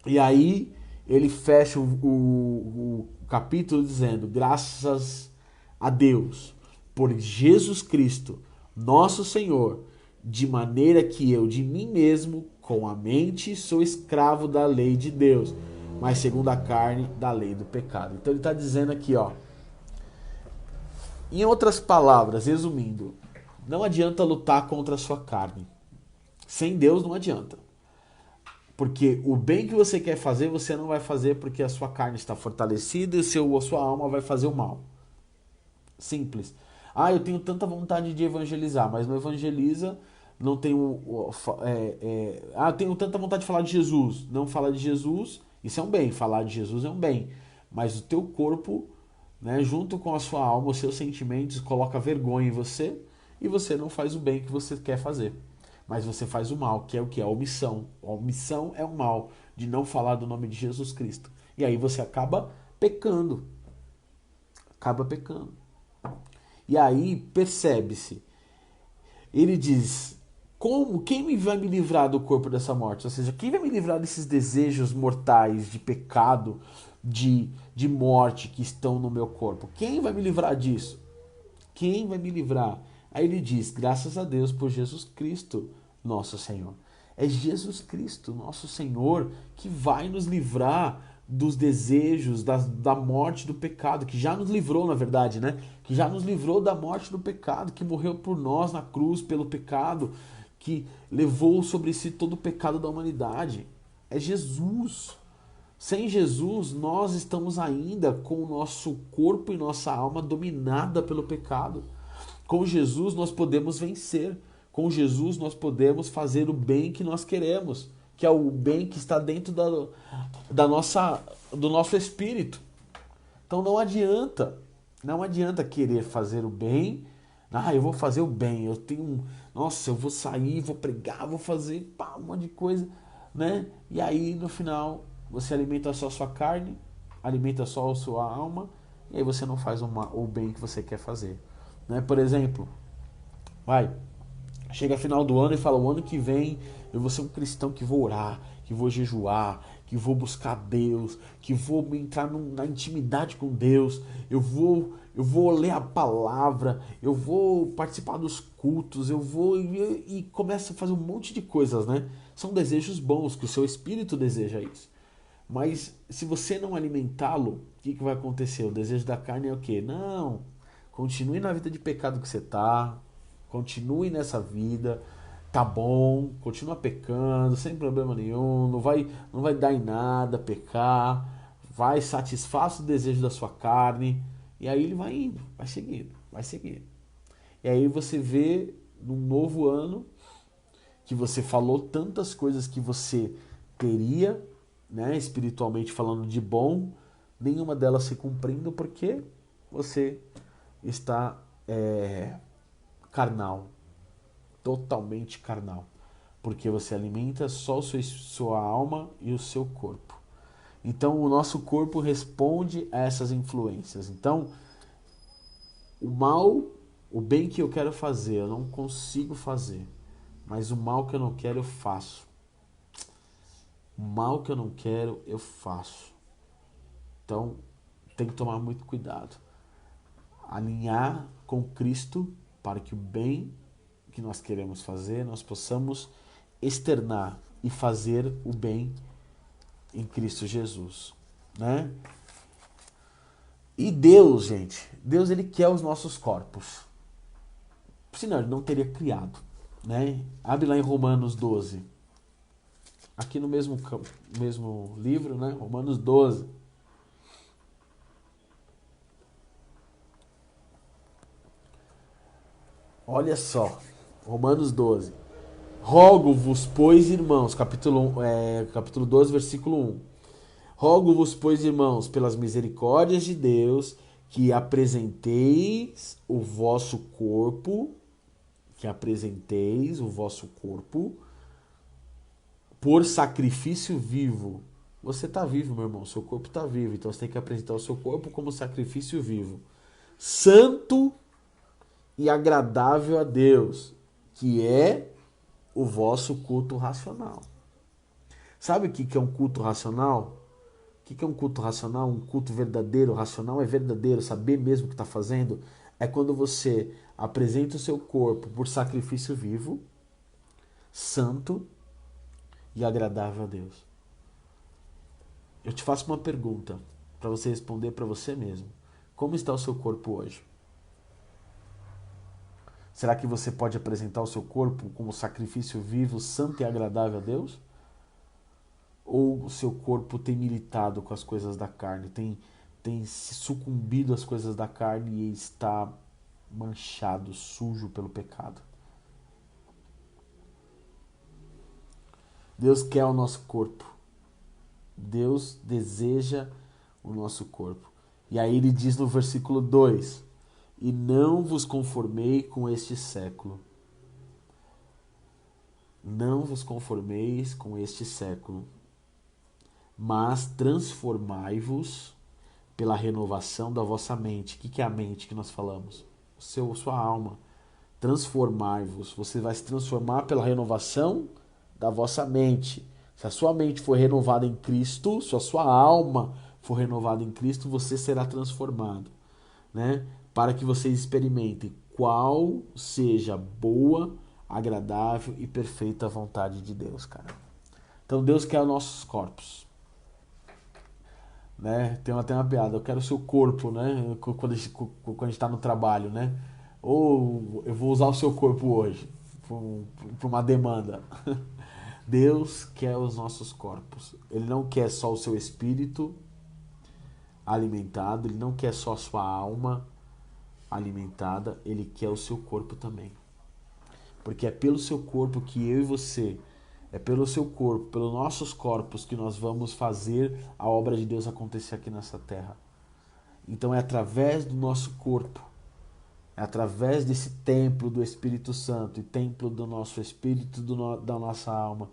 E aí ele fecha o capítulo dizendo: graças a Deus por Jesus Cristo, nosso Senhor, de maneira que eu de mim mesmo, com a mente, sou escravo da lei de Deus, mas segundo a carne, da lei do pecado. Então ele está dizendo aqui, ó, em outras palavras, resumindo, não adianta lutar contra a sua carne. Sem Deus não adianta. Porque o bem que você quer fazer, você não vai fazer porque a sua carne está fortalecida e a sua alma vai fazer o mal. Simples. Ah, eu tenho tanta vontade de evangelizar, mas não evangeliza, não tenho... eu tenho tanta vontade de falar de Jesus. Não fala de Jesus, isso é um bem. Falar de Jesus é um bem. Mas o teu corpo, né, junto com a sua alma, os seus sentimentos, coloca vergonha em você e você não faz o bem que você quer fazer. Mas você faz o mal, que é o que? A omissão. A omissão é o mal de não falar do nome de Jesus Cristo. E aí você acaba pecando. Acaba pecando. E aí percebe-se. Ele diz: como? Quem vai me livrar do corpo dessa morte? Ou seja, quem vai me livrar desses desejos mortais de pecado, de morte que estão no meu corpo? Quem vai me livrar disso? Quem vai me livrar? Aí ele diz: graças a Deus por Jesus Cristo, nosso Senhor. É Jesus Cristo, nosso Senhor, que vai nos livrar dos desejos, da morte, do pecado, que já nos livrou, na verdade, né? Que já nos livrou da morte do pecado, que morreu por nós na cruz pelo pecado, que levou sobre si todo o pecado da humanidade. É Jesus. Sem Jesus, nós estamos ainda com o nosso corpo e nossa alma dominada pelo pecado. Com Jesus nós podemos vencer. Com Jesus nós podemos fazer o bem que nós queremos, que é o bem que está dentro do nosso espírito. Então não adianta querer fazer o bem. Ah, eu vou fazer o bem, nossa, eu vou sair, vou pregar, vou fazer um monte de coisa, né? E aí no final você alimenta só a sua carne, alimenta só a sua alma, e aí você não faz o bem que você quer fazer, né? Por exemplo, chega final do ano e fala: o ano que vem eu vou ser um cristão que vou orar, que vou jejuar, que vou buscar Deus, que vou entrar na intimidade com Deus, eu vou ler a palavra, eu vou participar dos cultos, eu vou e começa a fazer um monte de coisas, né? São desejos bons, que o seu espírito deseja isso. Mas se você não alimentá-lo, o que vai acontecer? O desejo da carne é o quê? Não, continue na vida de pecado que você está, continue nessa vida, tá bom, continua pecando, sem problema nenhum, não vai dar em nada pecar, vai satisfaça o desejo da sua carne, e aí ele vai indo, vai seguindo, vai seguindo. E aí você vê num novo ano que você falou tantas coisas que você teria, né, espiritualmente falando de bom, nenhuma delas se cumprindo porque você está carnal, totalmente carnal, porque você alimenta só sua alma e o seu corpo. Então o nosso corpo responde a essas influências. Então o mal, o bem que eu quero fazer, eu não consigo fazer, mas o mal que eu não quero eu faço. O mal que eu não quero eu faço. Então tem que tomar muito cuidado. Alinhar com Cristo para que o bem que nós queremos fazer, nós possamos externar e fazer o bem em Cristo Jesus, né? E Deus, gente, Deus ele quer os nossos corpos. Senão ele não teria criado, né? Abre lá em Romanos 12. Aqui no mesmo livro, né? Romanos 12. Olha só, Romanos 12. Rogo-vos, pois, irmãos, capítulo 12, versículo 1. Rogo-vos, pois, irmãos, pelas misericórdias de Deus, que apresenteis o vosso corpo, por sacrifício vivo, Você está vivo, meu irmão, seu corpo está vivo, então você tem que apresentar o seu corpo como sacrifício vivo, santo e agradável a Deus, que é o vosso culto racional. Sabe o que é um culto racional? O que é um culto racional? Um culto verdadeiro, racional é verdadeiro, saber mesmo o que está fazendo. É quando você apresenta o seu corpo por sacrifício vivo, santo e agradável a Deus. Eu te faço uma pergunta para você responder para você mesmo. Como está o seu corpo hoje? Será que você pode apresentar o seu corpo como sacrifício vivo, santo e agradável a Deus? Ou o seu corpo tem militado com as coisas da carne, tem se sucumbido às coisas da carne e está manchado, sujo pelo pecado? Deus quer o nosso corpo. Deus deseja o nosso corpo. E aí ele diz no versículo 2: e não vos conformei com este século. Não vos conformeis com este século, mas transformai-vos pela renovação da vossa mente. O que é a mente que nós falamos? Sua alma. Transformai-vos. Você vai se transformar pela renovação da vossa mente. Se a sua mente for renovada em Cristo, se a sua alma for renovada em Cristo, você será transformado, né? Para que vocês experimentem qual seja a boa, agradável e perfeita vontade de Deus, cara. Então Deus quer os nossos corpos, né? Tem até uma piada, eu quero o seu corpo, né? Quando a gente tá no trabalho, né? Ou eu vou usar o seu corpo hoje para uma demanda. Deus quer os nossos corpos. Ele não quer só o seu espírito alimentado, ele não quer só a sua alma alimentada, ele quer o seu corpo também. Porque é pelo seu corpo que eu e você, é pelo seu corpo, pelos nossos corpos que nós vamos fazer a obra de Deus acontecer aqui nessa terra. Então é através do nosso corpo, é através desse templo do Espírito Santo e templo do nosso espírito, da nossa alma,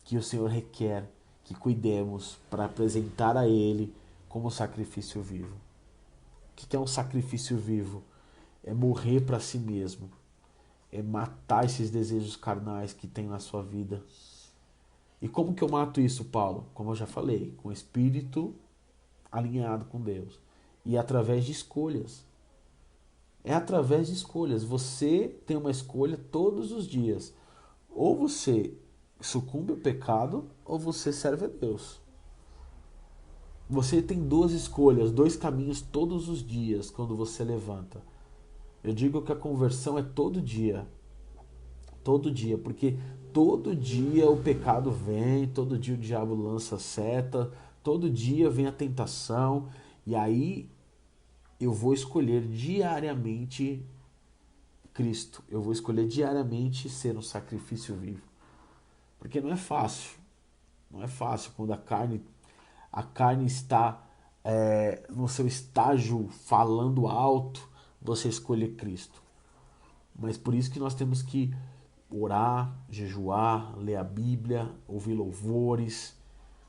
que o Senhor requer que cuidemos para apresentar a Ele como sacrifício vivo. O que é um sacrifício vivo? É morrer para si mesmo, é matar esses desejos carnais que tem na sua vida. E como que eu mato isso, Paulo? Como eu já falei, com o espírito alinhado com Deus e através de escolhas. É através de escolhas. Você tem uma escolha todos os dias. Ou você sucumbe ao pecado, ou você serve a Deus. Você tem duas escolhas, dois caminhos todos os dias quando você levanta. Eu digo que a conversão é todo dia. Todo dia, porque todo dia o pecado vem, todo dia o diabo lança seta, todo dia vem a tentação, e aí eu vou escolher diariamente Cristo. Eu vou escolher diariamente ser um sacrifício vivo. Porque não é fácil. Não é fácil quando a carne está no seu estágio falando alto, você escolher Cristo. Mas por isso que nós temos que orar, jejuar, ler a Bíblia, ouvir louvores,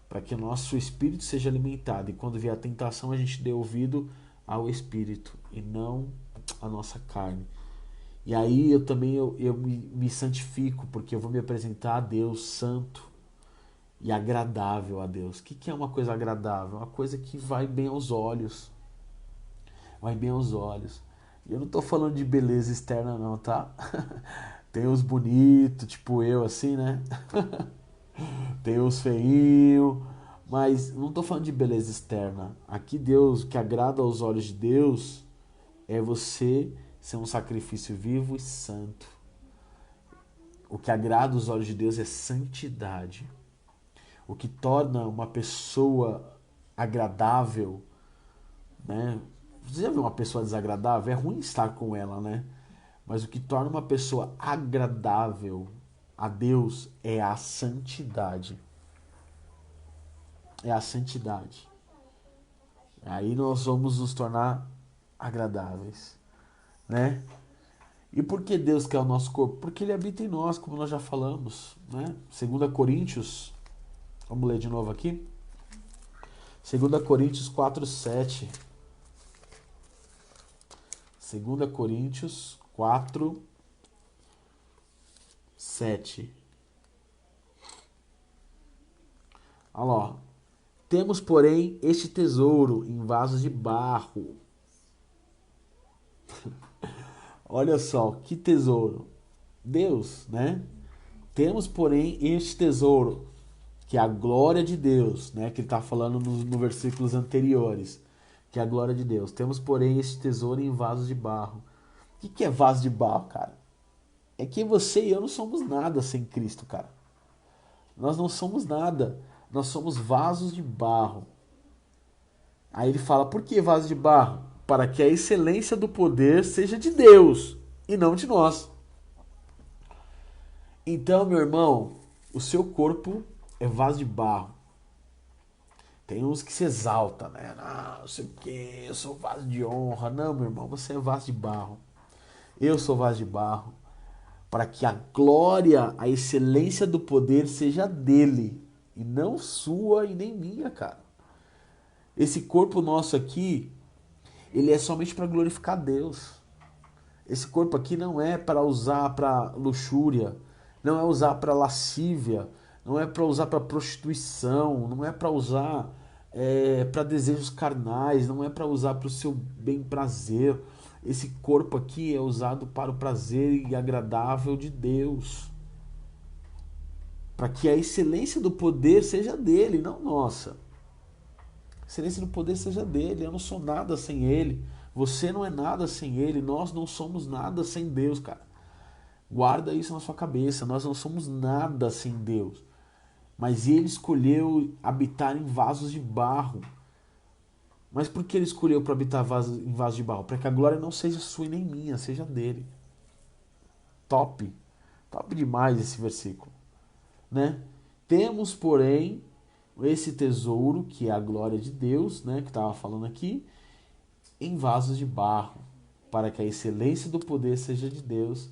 para que o nosso espírito seja alimentado. E quando vier a tentação, a gente dê ouvido ao Espírito e não à nossa carne. E aí eu me santifico, porque eu vou me apresentar a Deus santo e agradável a Deus. O que é uma coisa agradável? Uma coisa que vai bem aos olhos. Vai bem aos olhos. E eu não tô falando de beleza externa não, tá? Tem os bonitos, tipo eu, assim, né? Tem os feinhos. Mas não tô falando de beleza externa. Aqui Deus, o que agrada aos olhos de Deus é você ser um sacrifício vivo e santo. O que agrada aos olhos de Deus é santidade. O que torna uma pessoa agradável, né? Você já viu uma pessoa desagradável? É ruim estar com ela, né? Mas o que torna uma pessoa agradável a Deus é a santidade. É a santidade. Aí nós vamos nos tornar agradáveis, né? E por que Deus quer o nosso corpo? Porque Ele habita em nós, como nós já falamos, né? 2 Coríntios Vamos ler de novo aqui. 2 Coríntios 4, 7. 2 Coríntios 4, 7. Olha lá, ó. Temos, porém, este tesouro em vasos de barro. Olha só, que tesouro. Deus, né? Temos, porém, este tesouro, que é a glória de Deus, né? Que ele está falando no versículos anteriores, que é a glória de Deus. Temos, porém, este tesouro em vasos de barro. O que é vaso de barro, cara? É que você e eu não somos nada sem Cristo, cara. Nós não somos nada. Nós somos vasos de barro. Aí ele fala, por que vaso de barro? Para que a excelência do poder seja de Deus e não de nós. Então, meu irmão, o seu corpo é vaso de barro. Tem uns que se exaltam, né? Não sei o que, eu sou vaso de honra. Não, meu irmão, você é vaso de barro. Eu sou vaso de barro. Para que a glória, a excelência do poder seja dele. E não sua e nem minha, cara. Esse corpo nosso aqui, ele é somente para glorificar Deus. Esse corpo aqui não é para usar para luxúria, não é usar para lascívia, não é para usar para prostituição, não é para usar para desejos carnais, não é para usar para o seu bem prazer. Esse corpo aqui é usado para o prazer e agradável de Deus. Para que a excelência do poder seja dele, não nossa. A excelência do poder seja dele. Eu não sou nada sem ele. Você não é nada sem ele. Nós não somos nada sem Deus, cara. Guarda isso na sua cabeça. Nós não somos nada sem Deus. Mas ele escolheu habitar em vasos de barro. Mas por que ele escolheu para habitar em vasos de barro? Para que a glória não seja sua e nem minha, seja dele. Top. Top demais esse versículo, né? Temos, porém, esse tesouro, que é a glória de Deus, né, que estava falando aqui, em vasos de barro, para que a excelência do poder seja de Deus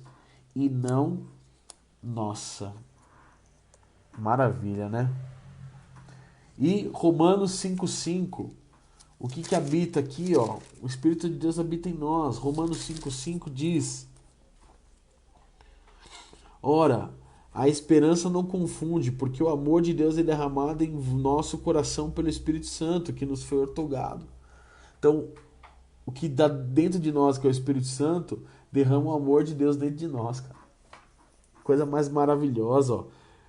e não nossa. Maravilha, né? E Romanos 5,5, o que habita aqui, ó? O Espírito de Deus habita em nós. Romanos 5,5 diz: ora, a esperança não confunde, porque o amor de Deus é derramado em nosso coração pelo Espírito Santo, que nos foi outorgado. Então, o que dá dentro de nós, que é o Espírito Santo, derrama o amor de Deus dentro de nós, cara. Coisa mais maravilhosa, ó.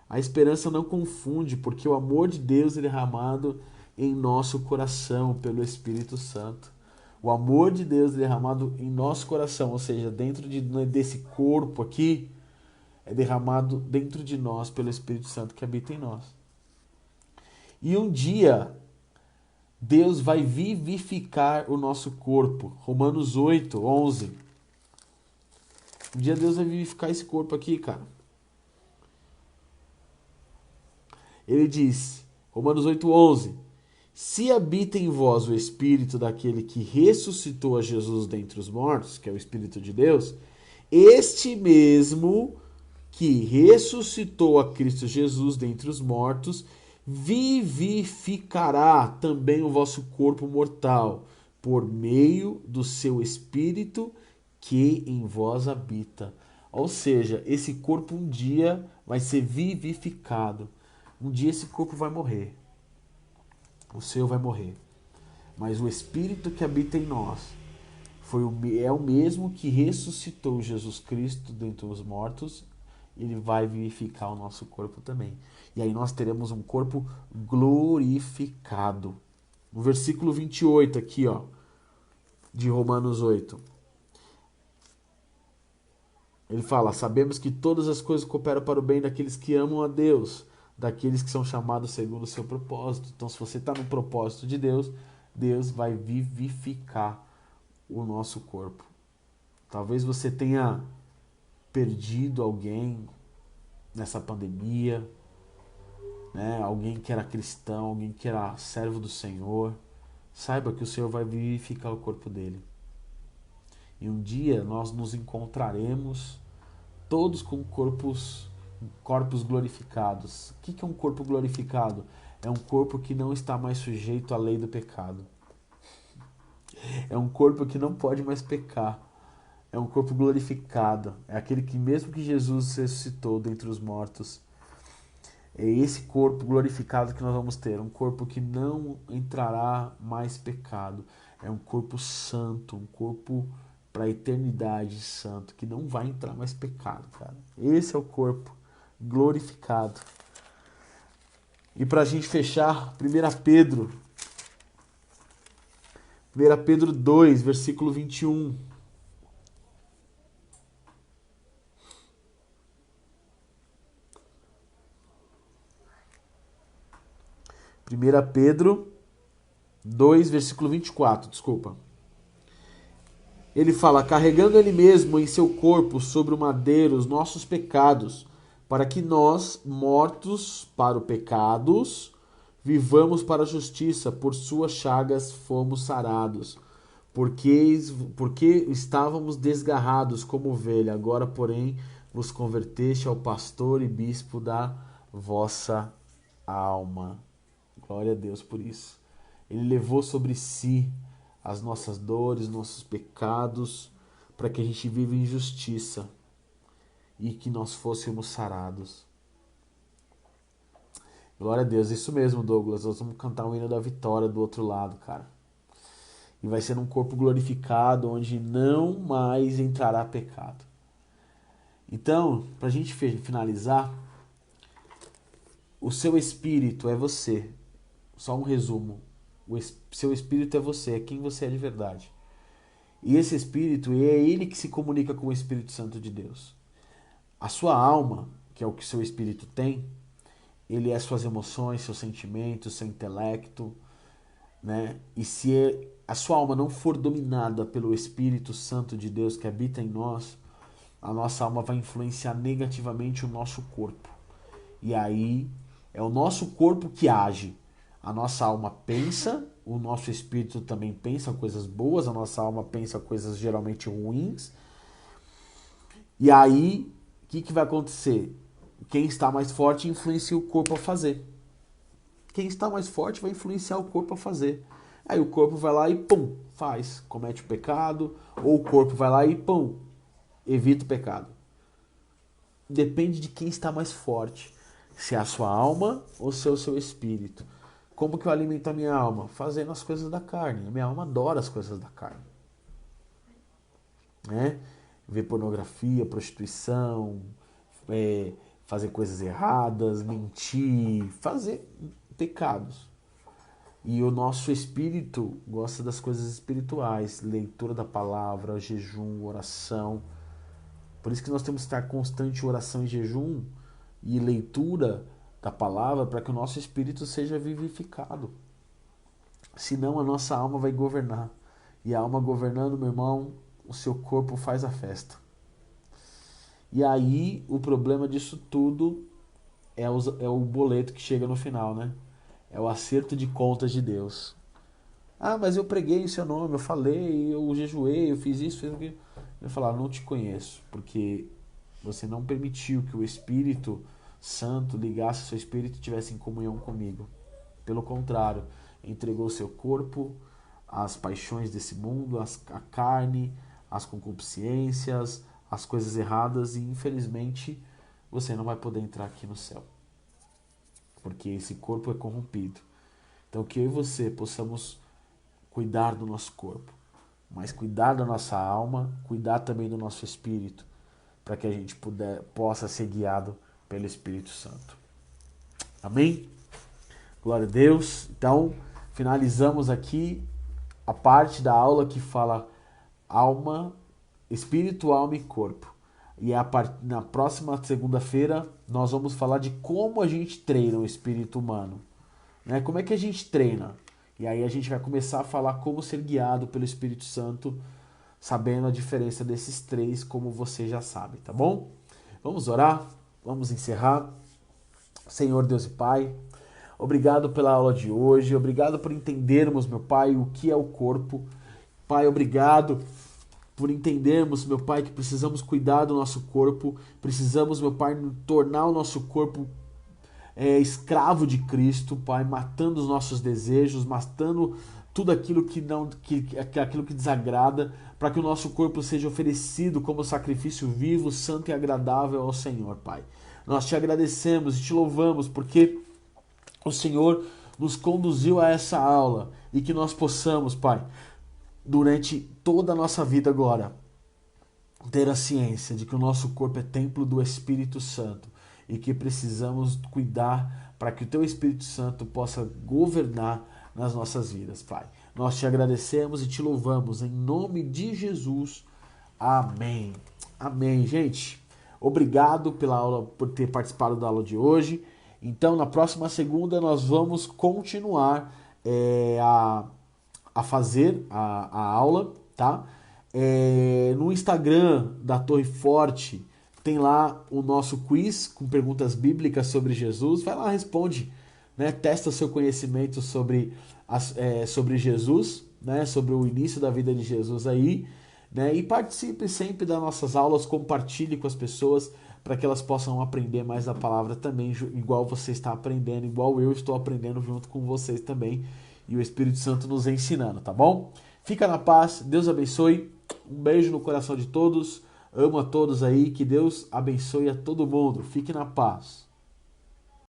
A esperança não confunde, porque o amor de Deus é derramado em nosso coração pelo Espírito Santo. O amor de Deus é derramado em nosso coração, ou seja, dentro desse corpo aqui, é derramado dentro de nós pelo Espírito Santo que habita em nós. E um dia, Deus vai vivificar o nosso corpo. Romanos 8, 11. Um dia Deus vai vivificar esse corpo aqui, cara. Ele diz, Romanos 8, 11. Se habita em vós o Espírito daquele que ressuscitou a Jesus dentre os mortos, que é o Espírito de Deus, este mesmo que ressuscitou a Cristo Jesus dentre os mortos, vivificará também o vosso corpo mortal, por meio do seu Espírito que em vós habita. Ou seja, esse corpo um dia vai ser vivificado. Um dia esse corpo vai morrer. O seu vai morrer. Mas o Espírito que habita em nós é o mesmo que ressuscitou Jesus Cristo dentre os mortos. Ele vai vivificar o nosso corpo também. E aí nós teremos um corpo glorificado. No versículo 28 aqui, ó, de Romanos 8. Ele fala, sabemos que todas as coisas cooperam para o bem daqueles que amam a Deus, daqueles que são chamados segundo o seu propósito. Então, se você está no propósito de Deus, Deus vai vivificar o nosso corpo. Talvez você tenha perdido alguém nessa pandemia, né? Alguém que era cristão, alguém que era servo do Senhor. Saiba que o Senhor vai vivificar o corpo dele. E um dia nós nos encontraremos todos com corpos corpos glorificados. O que é um corpo glorificado? É um corpo que não está mais sujeito à lei do pecado. É um corpo que não pode mais pecar. É um corpo glorificado. É aquele que, mesmo que Jesus ressuscitou dentre os mortos, é esse corpo glorificado que nós vamos ter. Um corpo que não entrará mais pecado. É um corpo santo, um corpo para a eternidade santo, que não vai entrar mais pecado, cara. Esse é o corpo glorificado. E para a gente fechar, 1 Pedro 2, versículo 21. 1 Pedro 2, versículo 24, desculpa. Ele fala, carregando ele mesmo em seu corpo sobre o madeiro os nossos pecados, para que nós, mortos para os pecados, vivamos para a justiça, por suas chagas fomos sarados. Porque estávamos desgarrados como ovelha, agora, porém, vos converteste ao pastor e bispo da vossa alma. Glória a Deus por isso. Ele levou sobre si as nossas dores, nossos pecados, para que a gente viva em justiça e que nós fôssemos sarados. Glória a Deus, isso mesmo, Douglas. Nós vamos cantar o hino da vitória do outro lado, cara. E vai ser um corpo glorificado, onde não mais entrará pecado. Então, para a gente finalizar, o seu espírito é você. Só um resumo. O seu espírito é você, é quem você é de verdade. E esse espírito, é ele que se comunica com o Espírito Santo de Deus. A sua alma, que é o que o seu espírito tem, ele é suas emoções, seus sentimentos, seu intelecto, né? E se a sua alma não for dominada pelo Espírito Santo de Deus que habita em nós, a nossa alma vai influenciar negativamente o nosso corpo. E aí é o nosso corpo que age. A nossa alma pensa, o nosso espírito também pensa coisas boas, a nossa alma pensa coisas geralmente ruins. E aí, o que vai acontecer? Quem está mais forte influencia o corpo a fazer. Quem está mais forte vai influenciar o corpo a fazer. Aí o corpo vai lá e pum, faz, comete o pecado, ou o corpo vai lá e pum, evita o pecado. Depende de quem está mais forte. Se é a sua alma ou se é o seu espírito. Como que eu alimento a minha alma? Fazendo as coisas da carne. A minha alma adora as coisas da carne. Né? Ver pornografia, prostituição, fazer coisas erradas, mentir, fazer pecados. E o nosso espírito gosta das coisas espirituais, leitura da palavra, jejum, oração. Por isso que nós temos que estar constante em oração e jejum e leitura da palavra para que o nosso espírito seja vivificado. Senão a nossa alma vai governar. E a alma governando, meu irmão, o seu corpo faz a festa. E aí o problema disso tudo é o boleto que chega no final, né? É o acerto de contas de Deus. Ah, mas eu preguei em seu nome, eu falei, eu jejuei, eu fiz isso, fiz aquilo. Ele falar, não te conheço, porque você não permitiu que o Espírito Santo ligasse seu espírito e tivesse em comunhão comigo. Pelo contrário, entregou seu corpo às paixões desse mundo, à carne, às concupiscências, às coisas erradas e infelizmente você não vai poder entrar aqui no céu. Porque esse corpo é corrompido. Então que eu e você possamos cuidar do nosso corpo, mas cuidar da nossa alma, cuidar também do nosso espírito, para que a gente possa ser guiado pelo Espírito Santo. Amém? Glória a Deus. Então, finalizamos aqui a parte da aula que fala alma, espírito, alma e corpo. E na próxima segunda-feira nós vamos falar de como a gente treina o espírito humano. Né? Como é que a gente treina? E aí a gente vai começar a falar como ser guiado pelo Espírito Santo, sabendo a diferença desses três, como você já sabe, tá bom? Vamos orar, vamos encerrar. Senhor Deus e Pai, obrigado pela aula de hoje, obrigado por entendermos, meu Pai, o que é o corpo. Pai, obrigado por entendermos, meu Pai, que precisamos cuidar do nosso corpo, precisamos, meu Pai, tornar o nosso corpo escravo de Cristo, Pai, matando os nossos desejos, matando tudo aquilo aquilo que desagrada, para que o nosso corpo seja oferecido como sacrifício vivo, santo e agradável ao Senhor, Pai. Nós te agradecemos e te louvamos porque o Senhor nos conduziu a essa aula e que nós possamos, Pai, durante toda a nossa vida agora, ter a ciência de que o nosso corpo é templo do Espírito Santo e que precisamos cuidar para que o Teu Espírito Santo possa governar nas nossas vidas, Pai. Nós te agradecemos e te louvamos em nome de Jesus. Amém. Amém, gente. Obrigado pela aula, por ter participado da aula de hoje. Então, na próxima segunda, nós vamos continuar a fazer a aula, tá? No Instagram da Torre Forte, tem lá o nosso quiz com perguntas bíblicas sobre Jesus. Vai lá, responde, né? Testa seu conhecimento sobre Jesus, né? Sobre o início da vida de Jesus aí, né? E participe sempre das nossas aulas, compartilhe com as pessoas para que elas possam aprender mais da palavra também, igual você está aprendendo, igual eu estou aprendendo junto com vocês também, e o Espírito Santo nos ensinando, tá bom? Fica na paz, Deus abençoe, um beijo no coração de todos, amo a todos aí, que Deus abençoe a todo mundo, fique na paz.